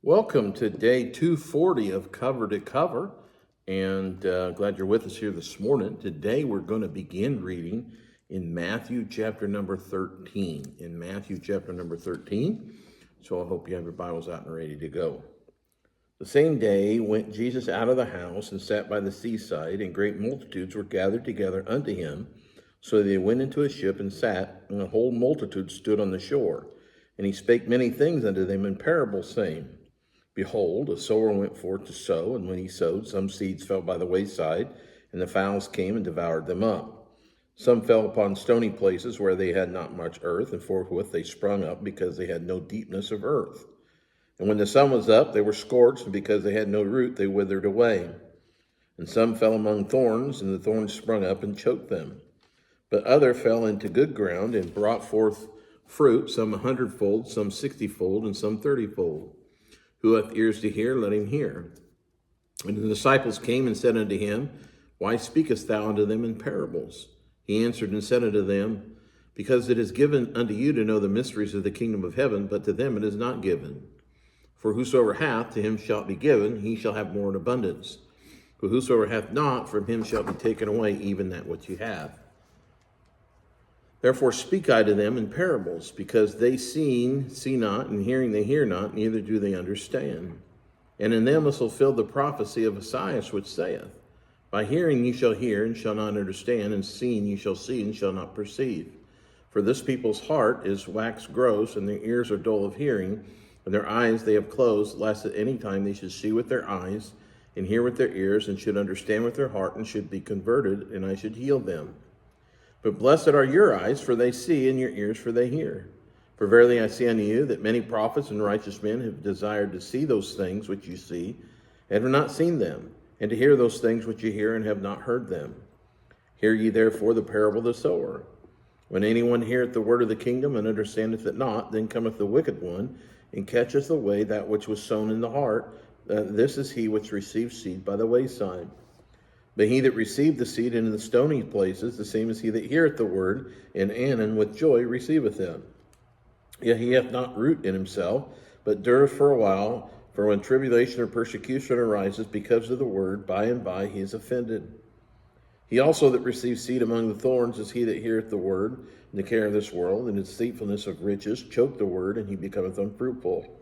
Welcome to day 240 of Cover to Cover, and glad you're with us here this morning. Today we're going to begin reading in Matthew chapter number 13. So I hope you have your Bibles out and ready to go. The same day went Jesus out of the house and sat by the seaside, and great multitudes were gathered together unto him. So they went into a ship and sat, and the whole multitude stood on the shore. And he spake many things unto them in parables, saying, Behold, a sower went forth to sow, and when he sowed, some seeds fell by the wayside, and the fowls came and devoured them up. Some fell upon stony places where they had not much earth, and forthwith they sprung up, because they had no deepness of earth. And when the sun was up, they were scorched, and because they had no root, they withered away. And some fell among thorns, and the thorns sprung up and choked them. But other fell into good ground, and brought forth fruit, some 100-fold, some 60-fold, and some 30-fold. Who hath ears to hear, let him hear. And the disciples came and said unto him, Why speakest thou unto them in parables? He answered and said unto them, Because it is given unto you to know the mysteries of the kingdom of heaven, but to them it is not given. For whosoever hath, to him shall be given, he shall have more in abundance. But whosoever hath not, from him shall be taken away even that which he hath. Therefore speak I to them in parables, because they seeing see not, and hearing they hear not, neither do they understand. And in them is fulfilled the prophecy of Esaias, which saith, By hearing ye shall hear, and shall not understand, and seeing ye shall see, and shall not perceive. For this people's heart is waxed gross, and their ears are dull of hearing, and their eyes they have closed, lest at any time they should see with their eyes, and hear with their ears, and should understand with their heart, and should be converted, and I should heal them. But blessed are your eyes, for they see, and your ears, for they hear. For verily I say unto you, that many prophets and righteous men have desired to see those things which you see, and have not seen them, and to hear those things which you hear, and have not heard them. Hear ye therefore the parable of the sower. When anyone heareth the word of the kingdom, and understandeth it not, then cometh the wicked one, and catcheth away that which was sown in the heart. This is he which receives seed by the wayside. But he that received the seed into the stony places, the same as he that heareth the word, and with joy receiveth it. Yet he hath not root in himself, but dureth for a while. For when tribulation or persecution arises because of the word, by and by he is offended. He also that receives seed among the thorns is he that heareth the word, and the care of this world, and the deceitfulness of riches choke the word, and he becometh unfruitful.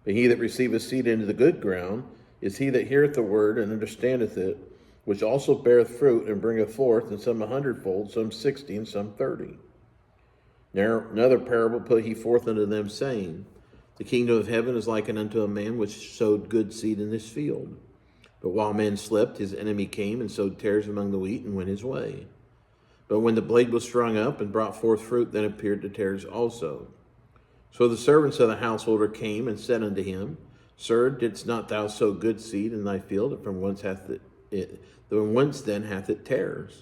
But he that receiveth seed into the good ground is he that heareth the word, and understandeth it, which also beareth fruit, and bringeth forth, and some 100-fold, some 60, and some 30. Now another parable put he forth unto them, saying, The kingdom of heaven is likened unto a man which sowed good seed in his field. But while men slept, his enemy came and sowed tares among the wheat, and went his way. But when the blade was sprung up, and brought forth fruit, then appeared the tares also. So the servants of the householder came, and said unto him, Sir, didst not thou sow good seed in thy field, and from whence then hath it tares?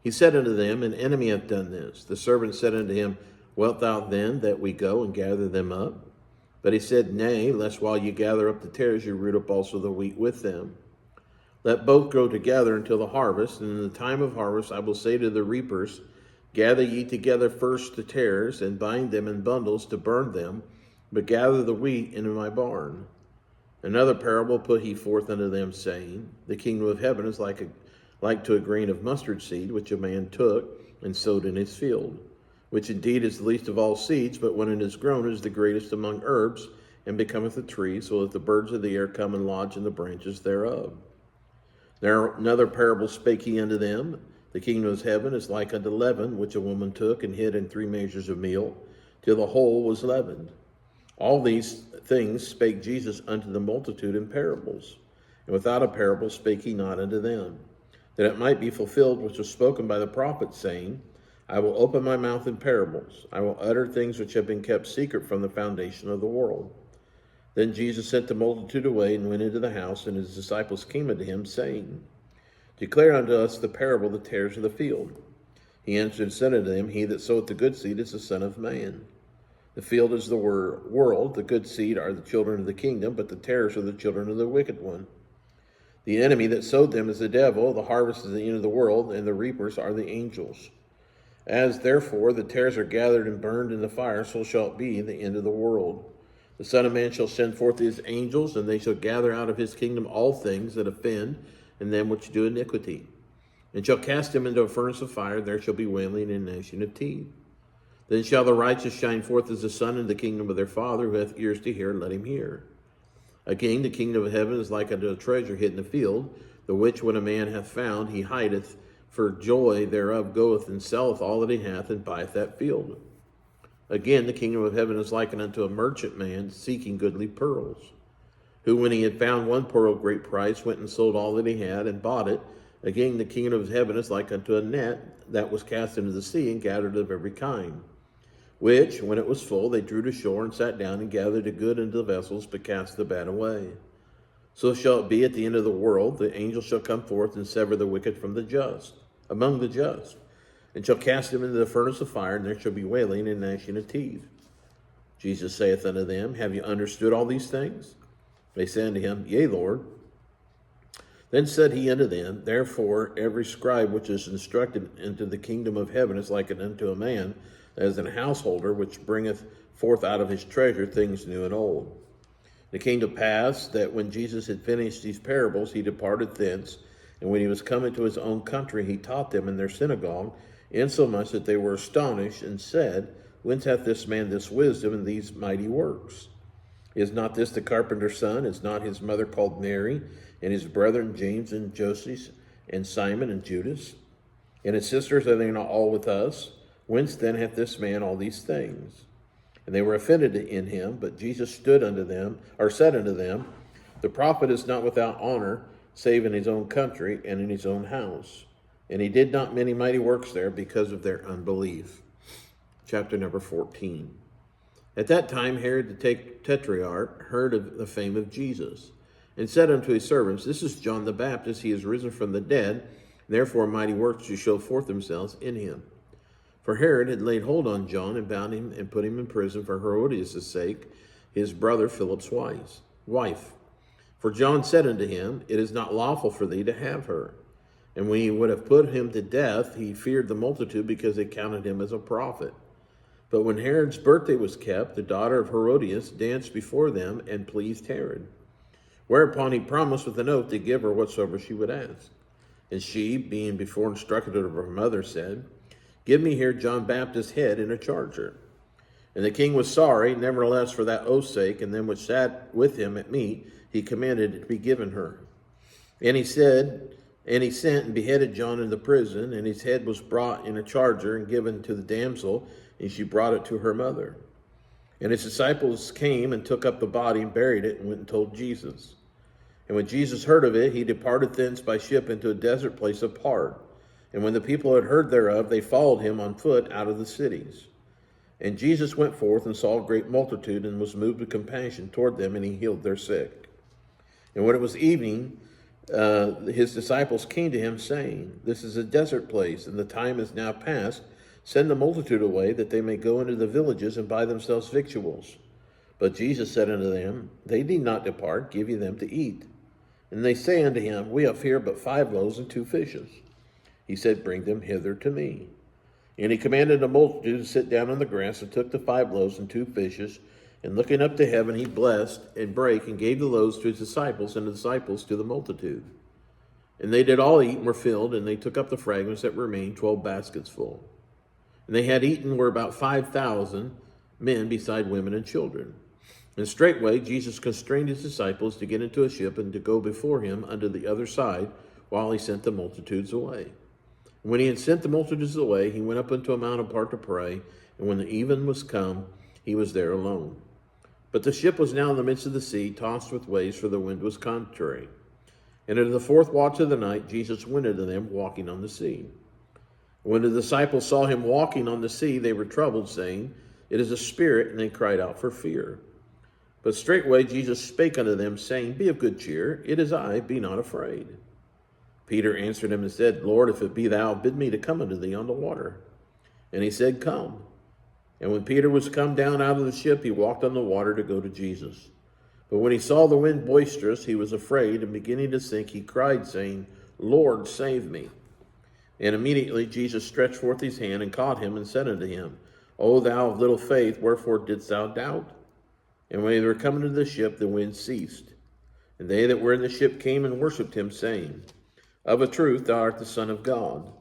He said unto them, An enemy hath done this. The servant said unto him, Wilt thou then that we go and gather them up? But he said, Nay, lest while ye gather up the tares, you root up also the wheat with them. Let both grow together until the harvest, and in the time of harvest I will say to the reapers, Gather ye together first the tares, and bind them in bundles to burn them, but gather the wheat into my barn. Another parable put he forth unto them, saying, The kingdom of heaven is like to a grain of mustard seed, which a man took and sowed in his field, which indeed is the least of all seeds, but when it is grown, it is the greatest among herbs, and becometh a tree, so that the birds of the air come and lodge in the branches thereof. Now another parable spake he unto them, The kingdom of heaven is like unto leaven, which a woman took and hid in 3 measures of meal, till the whole was leavened. All these things spake Jesus unto the multitude in parables, and without a parable spake he not unto them, that it might be fulfilled which was spoken by the prophet, saying, I will open my mouth in parables, I will utter things which have been kept secret from the foundation of the world. Then Jesus sent the multitude away, and went into the house, and his disciples came unto him, saying, Declare unto us the parable of the tares of the field. He answered and said unto them, He that soweth the good seed is the Son of Man. The field is the world, the good seed are the children of the kingdom, but the tares are the children of the wicked one. The enemy that sowed them is the devil, the harvest is the end of the world, and the reapers are the angels. As therefore the tares are gathered and burned in the fire, so shall it be the end of the world. The Son of Man shall send forth his angels, and they shall gather out of his kingdom all things that offend, and them which do iniquity, and shall cast him into a furnace of fire, and there shall be wailing and gnashing of teeth. Then shall the righteous shine forth as the sun in the kingdom of their Father. Who hath ears to hear, let him hear. Again, the kingdom of heaven is like unto a treasure hid in a field, the which when a man hath found, he hideth, for joy thereof goeth and selleth all that he hath, and buyeth that field. Again, the kingdom of heaven is likened unto a merchant man seeking goodly pearls, who when he had found one pearl of great price, went and sold all that he had, and bought it. Again, the kingdom of heaven is like unto a net that was cast into the sea, and gathered of every kind, which, when it was full, they drew to shore, and sat down, and gathered the good into the vessels, but cast the bad away. So shall it be at the end of the world. The angel shall come forth, and sever the wicked from the just, among the just, and shall cast them into the furnace of fire, and there shall be wailing and gnashing of teeth. Jesus saith unto them, Have you understood all these things? They say unto him, Yea, Lord. Then said he unto them, Therefore every scribe which is instructed into the kingdom of heaven is likened unto a man that is an householder, which bringeth forth out of his treasure things new and old. It came to pass that when Jesus had finished these parables, he departed thence, and when he was come into his own country, he taught them in their synagogue, insomuch that they were astonished, and said, Whence hath this man this wisdom and these mighty works? Is not this the carpenter's son? Is not his mother called Mary, and his brethren James and Joseph, and Simon and Judas? And his sisters, are they not all with us? Whence then hath this man all these things? And they were offended in him, but Jesus said unto them, The prophet is not without honor, save in his own country and in his own house. And he did not many mighty works there because of their unbelief. Chapter number 14. At that time Herod the Tetrarch heard of the fame of Jesus, and said unto his servants, This is John the Baptist, he is risen from the dead, therefore mighty works do show forth themselves in him. For Herod had laid hold on John, and bound him, and put him in prison for Herodias' sake, his brother Philip's wife. For John said unto him, It is not lawful for thee to have her. And when he would have put him to death, he feared the multitude, because they counted him as a prophet. But when Herod's birthday was kept, the daughter of Herodias danced before them, and pleased Herod. Whereupon he promised with an oath to give her whatsoever she would ask. And she, being before instructed of her mother, said, Give me here John Baptist's head in a charger. And the king was sorry, nevertheless for that oath's sake, and them which sat with him at meat, he commanded it to be given her. And he sent and beheaded John in the prison, and his head was brought in a charger and given to the damsel, and she brought it to her mother. And his disciples came and took up the body and buried it, and went and told Jesus. And when Jesus heard of it, he departed thence by ship into a desert place apart. And when the people had heard thereof, they followed him on foot out of the cities. And Jesus went forth and saw a great multitude, and was moved with compassion toward them, and he healed their sick. And when it was evening, his disciples came to him, saying, This is a desert place, and the time is now past. Send the multitude away, that they may go into the villages and buy themselves victuals. But Jesus said unto them, They need not depart, give ye them to eat. And they say unto him, We have here but 5 loaves and 2 fishes. He said, Bring them hither to me. And he commanded the multitude to sit down on the grass, and took the 5 loaves and 2 fishes, and looking up to heaven, he blessed and brake, and gave the loaves to his disciples, and the disciples to the multitude. And they did all eat, and were filled, and they took up the fragments that remained, 12 baskets full. And they had eaten were about 5,000 men, beside women and children. And straightway Jesus constrained his disciples to get into a ship, and to go before him unto the other side, while he sent the multitudes away. And when he had sent the multitudes away, he went up into a mount apart to pray, and when the even was come, he was there alone. But the ship was now in the midst of the sea, tossed with waves, for the wind was contrary. And at the 4th watch of the night, Jesus went unto them, walking on the sea. When the disciples saw him walking on the sea, they were troubled, saying, It is a spirit, and they cried out for fear. But straightway Jesus spake unto them, saying, Be of good cheer, it is I, be not afraid. Peter answered him and said, Lord, if it be thou, bid me to come unto thee on the water. And he said, Come. And when Peter was come down out of the ship, he walked on the water to go to Jesus. But when he saw the wind boisterous, he was afraid, and beginning to sink, he cried, saying, Lord, save me. And immediately Jesus stretched forth his hand, and caught him, and said unto him, O thou of little faith, wherefore didst thou doubt? And when they were coming to the ship, the wind ceased. And they that were in the ship came and worshipped him, saying, Of a truth thou art the Son of God.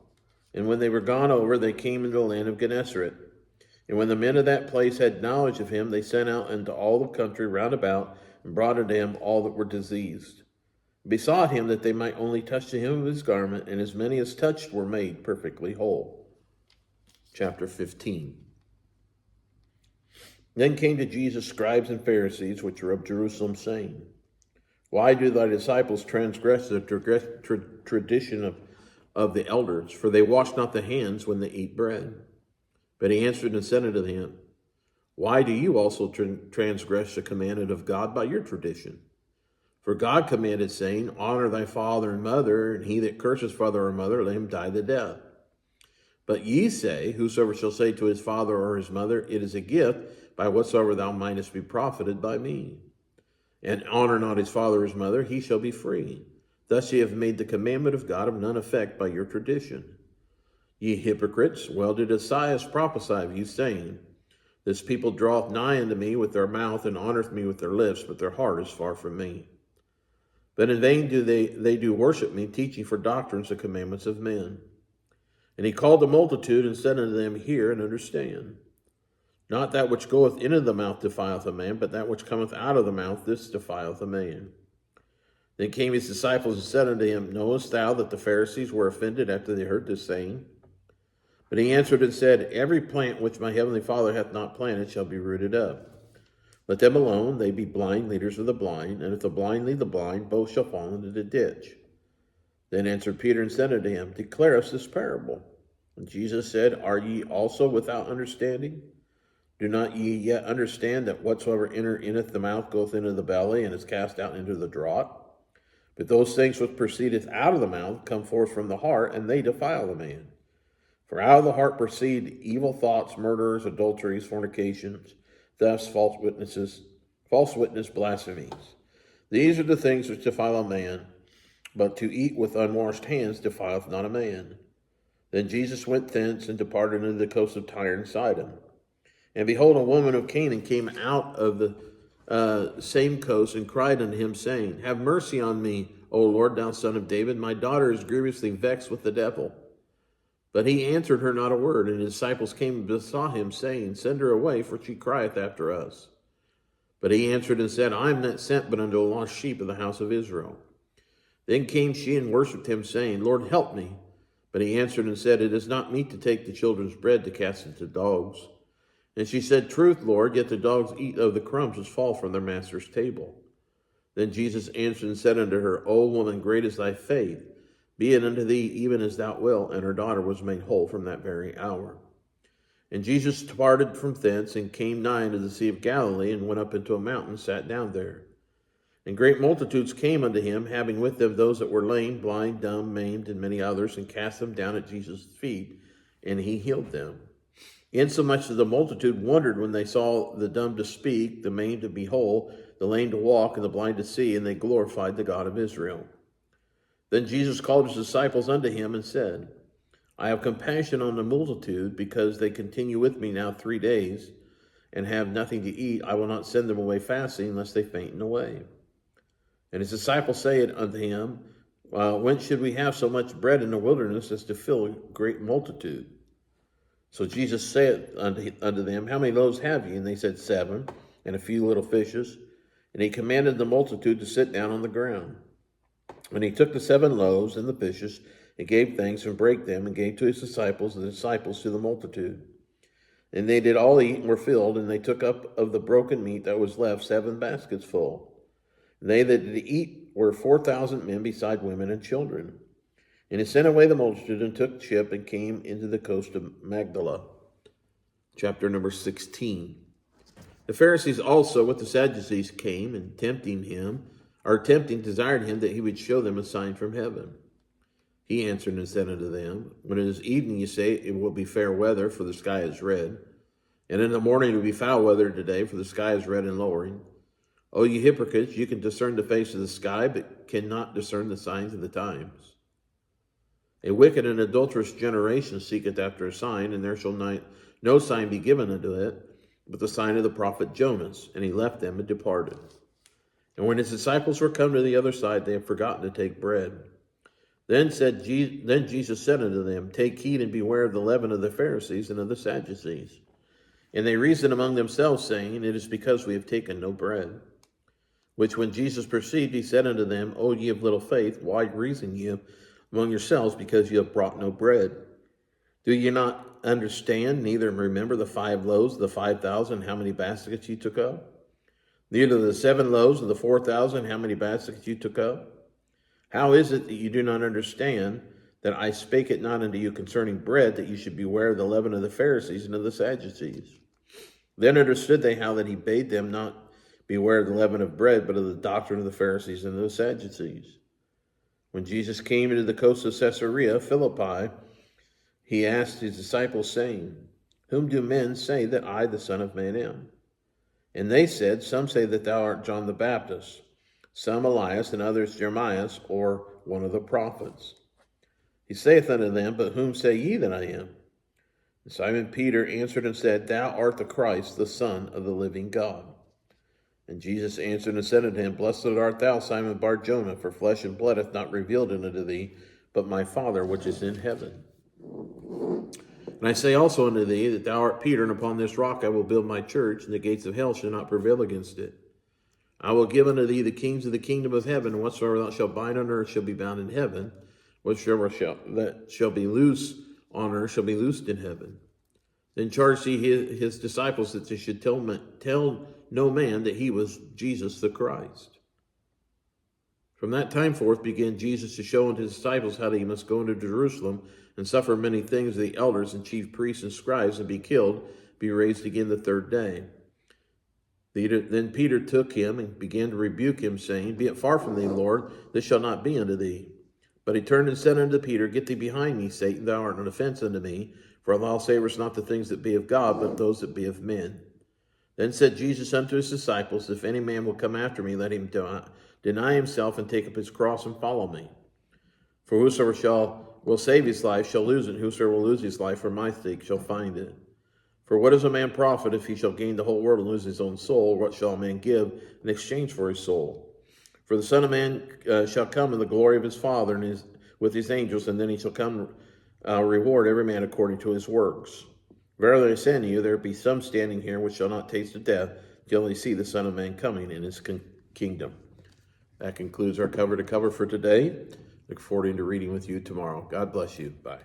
And when they were gone over, they came into the land of Gennesaret. And when the men of that place had knowledge of him, they sent out into all the country round about, and brought unto him all that were diseased, besought him that they might only touch the hem of his garment, and as many as touched were made perfectly whole. Chapter 15. Then came to Jesus scribes and Pharisees, which were of Jerusalem, saying, Why do thy disciples transgress the tradition of the elders? For they wash not the hands when they eat bread. But he answered and said unto them, Why do you also transgress the commandment of God by your tradition? For God commanded, saying, Honor thy father and mother, and he that curses father or mother, let him die the death. But ye say, Whosoever shall say to his father or his mother, It is a gift, by whatsoever thou mightest be profited by me. And honor not his father or his mother, he shall be free. Thus ye have made the commandment of God of none effect by your tradition. Ye hypocrites, well did Esaias prophesy of you, saying, This people draweth nigh unto me with their mouth, and honoreth me with their lips, but their heart is far from me. But in vain do they do worship me, teaching for doctrines the commandments of men. And he called the multitude, and said unto them, Hear and understand. Not that which goeth into the mouth defileth a man, but that which cometh out of the mouth, this defileth a man. Then came his disciples and said unto him, Knowest thou that the Pharisees were offended after they heard this saying? But he answered and said, Every plant which my heavenly Father hath not planted shall be rooted up. Let them alone, they be blind leaders of the blind, and if the blind lead the blind, both shall fall into the ditch. Then answered Peter and said unto him, Declare us this parable. And Jesus said, Are ye also without understanding? Do not ye yet understand that whatsoever entereth the mouth goeth into the belly, and is cast out into the draught? But those things which proceedeth out of the mouth come forth from the heart, and they defile the man. For out of the heart proceed evil thoughts, murders, adulteries, fornications, thefts, false witness, blasphemies. These are the things which defile a man, but to eat with unwashed hands defileth not a man. Then Jesus went thence and departed into the coast of Tyre and Sidon. And behold, a woman of Canaan came out of the same coast and cried unto him, saying, Have mercy on me, O Lord, thou son of David. My daughter is grievously vexed with the devil. But he answered her not a word, and his disciples came and besought him, saying, Send her away, for she crieth after us. But he answered and said, I am not sent but unto a lost sheep of the house of Israel. Then came she and worshipped him, saying, Lord, help me. But he answered and said, It is not meet to take the children's bread to cast it to dogs. And she said, Truth, Lord, yet the dogs eat of the crumbs which fall from their master's table. Then Jesus answered and said unto her, O woman, great is thy faith. Be it unto thee even as thou wilt. And her daughter was made whole from that very hour. And Jesus departed from thence, and came nigh unto the Sea of Galilee, and went up into a mountain, and sat down there. And great multitudes came unto him, having with them those that were lame, blind, dumb, maimed, and many others, and cast them down at Jesus' feet, and he healed them. Insomuch that the multitude wondered when they saw the dumb to speak, the maimed to be whole, the lame to walk, and the blind to see, and they glorified the God of Israel. Then Jesus called his disciples unto him, and said, I have compassion on the multitude, because they continue with me now 3 days, and have nothing to eat. I will not send them away fasting, lest they faint in the way. And his disciples said unto him, When should we have so much bread in the wilderness as to fill a great multitude? So Jesus said unto them, How many loaves have ye? And they said, 7, and a few little fishes. And he commanded the multitude to sit down on the ground. And he took the 7 loaves and the fishes, and gave thanks, and brake them, and gave to his disciples, and the disciples to the multitude. And they did all eat, and were filled, and they took up of the broken meat that was left 7 baskets full. And they that did eat were 4,000 men, beside women and children. And he sent away the multitude, and took ship, and came into the coast of Magdala. Chapter number 16. The Pharisees also with the Sadducees came, and tempting, desired him that he would show them a sign from heaven. He answered and said unto them, When it is evening, ye say, It will be fair weather, for the sky is red. And in the morning it will be foul weather today, for the sky is red and lowering. O ye hypocrites, you can discern the face of the sky, but cannot discern the signs of the times. A wicked and adulterous generation seeketh after a sign, and there shall no sign be given unto it, with the sign of the prophet Jonas. And he left them and departed. And when his disciples were come to the other side, they had forgotten to take bread. Then Jesus said unto them, Take heed and beware of the leaven of the Pharisees and of the Sadducees. And they reasoned among themselves, saying, It is because we have taken no bread. Which when Jesus perceived, he said unto them, O ye of little faith, why reason ye among yourselves, because you have brought no bread? Do ye not understand, neither remember the 5 loaves of the 5,000, how many baskets ye took up? Neither the 7 loaves of the 4,000, how many baskets you took up? How is it that you do not understand that I spake it not unto you concerning bread, that you should beware of the leaven of the Pharisees and of the Sadducees? Then understood they how that he bade them not beware of the leaven of bread, but of the doctrine of the Pharisees and of the Sadducees. When Jesus came into the coast of Caesarea Philippi, he asked his disciples, saying, Whom do men say that I, the Son of Man, am? And they said, Some say that thou art John the Baptist, some Elias, and others Jeremias, or one of the prophets. He saith unto them, But whom say ye that I am? And Simon Peter answered and said, Thou art the Christ, the Son of the living God. And Jesus answered and said unto him, Blessed art thou, Simon Bar-Jonah, for flesh and blood hath not revealed it unto thee, but my Father which is in heaven. And I say also unto thee, that thou art Peter, and upon this rock I will build my church, and the gates of hell shall not prevail against it. I will give unto thee the kings of the kingdom of heaven, and whatsoever thou shalt bind on earth shall be bound in heaven, whatsoever that shall be loose on earth shall be loosed in heaven. Then charged he his disciples that they should tell no man that he was Jesus the Christ. From that time forth began Jesus to show unto his disciples how that he must go into Jerusalem and suffer many things of the elders and chief priests and scribes, and be killed, be raised again the 3rd day. Then Peter took him and began to rebuke him, saying, Be it far from thee, Lord, this shall not be unto thee. But he turned and said unto Peter, Get thee behind me, Satan, thou art an offense unto me, for thou savorest not the things that be of God, but those that be of men. Then said Jesus unto his disciples, If any man will come after me, let him deny himself and take up his cross and follow me. For whosoever will save his life shall lose it, and whosoever will lose his life for my sake shall find it. For what is a man profit if he shall gain the whole world and lose his own soul? What shall a man give in exchange for his soul? For the Son of Man shall come in the glory of his Father and with his angels, and then he shall come reward every man according to his works. Verily I say unto you, there be some standing here which shall not taste of death till they see the Son of Man coming in his kingdom. That concludes our cover to cover for today. Look forward to reading with you tomorrow. God bless you. Bye.